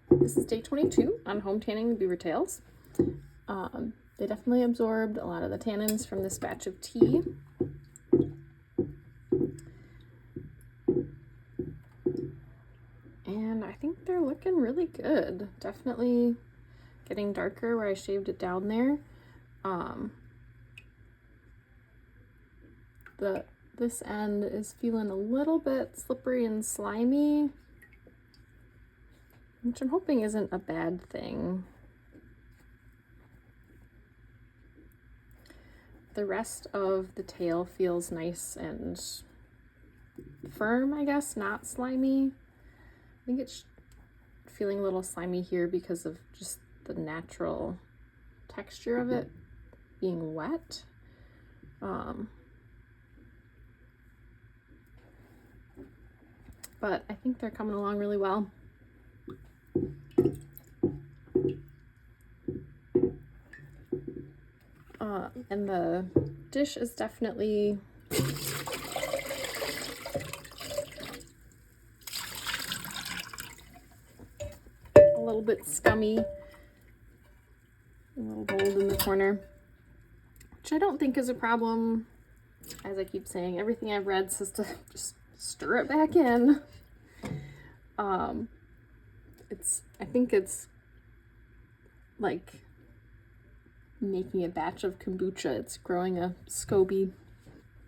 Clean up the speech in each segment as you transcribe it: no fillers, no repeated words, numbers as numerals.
This is day 22 on home tanning the beaver tails. They definitely absorbed a lot of the tannins from this batch of tea. And I think they're looking really good. Definitely getting darker where I shaved it down there. This end is feeling a little bit slippery and slimy, which I'm hoping isn't a bad thing. The rest of the tail feels nice and firm, I guess, not slimy. I think it's feeling a little slimy here because of just the natural texture of it being wet. But I think they're coming along really well. And the dish is definitely a little bit scummy, a little mold in the corner, which I don't think is a problem. As I keep saying, everything I've read says to just stir it back in. I think it's like making a batch of kombucha. It's growing a SCOBY.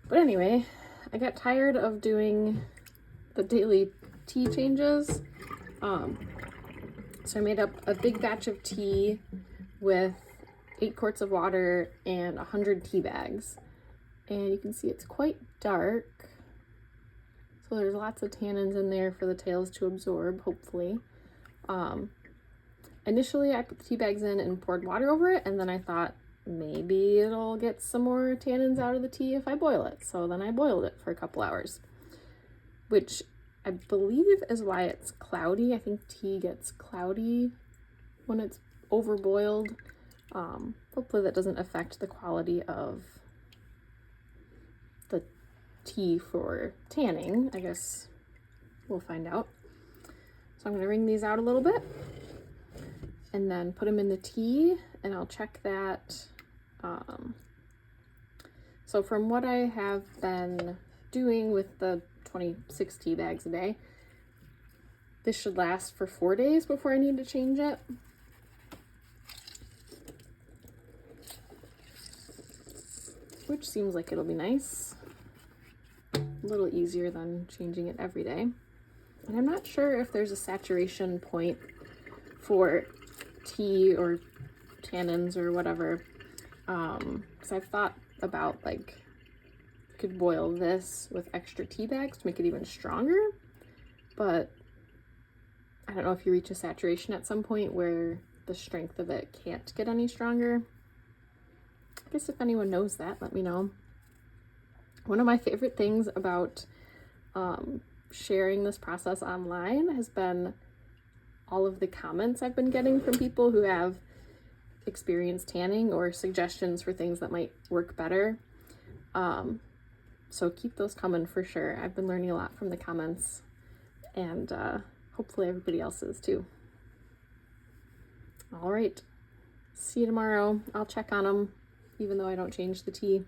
But anyway, I got tired of doing the daily tea changes. So I made up a big batch of tea with 8 quarts of water and 100 tea bags. And you can see it's quite dark. So there's lots of tannins in there for the tails to absorb, hopefully. Initially, I put the tea bags in and poured water over it, and then I thought maybe it'll get some more tannins out of the tea if I boil it. So then I boiled it for a couple hours, which I believe is why it's cloudy. I think tea gets cloudy when it's overboiled. Hopefully that doesn't affect the quality of the tea for tanning. I guess we'll find out. So I'm going to wring these out a little bit and then put them in the tea, and I'll check that. So from what I have been doing with the 26 tea bags a day, this should last for 4 days before I need to change it. Which seems like it'll be nice. A little easier than changing it every day. And I'm not sure if there's a saturation point for tea or tannins or whatever. Because I've thought about, like, you could boil this with extra tea bags to make it even stronger. But I don't know if you reach a saturation at some point where the strength of it can't get any stronger. I guess if anyone knows that, let me know. One of my favorite things about sharing this process online has been all of the comments I've been getting from people who have experienced tanning or suggestions for things that might work better. So keep those coming for sure. I've been learning a lot from the comments, and hopefully everybody else is too. All right, see you tomorrow. I'll check on them even though I don't change the tea.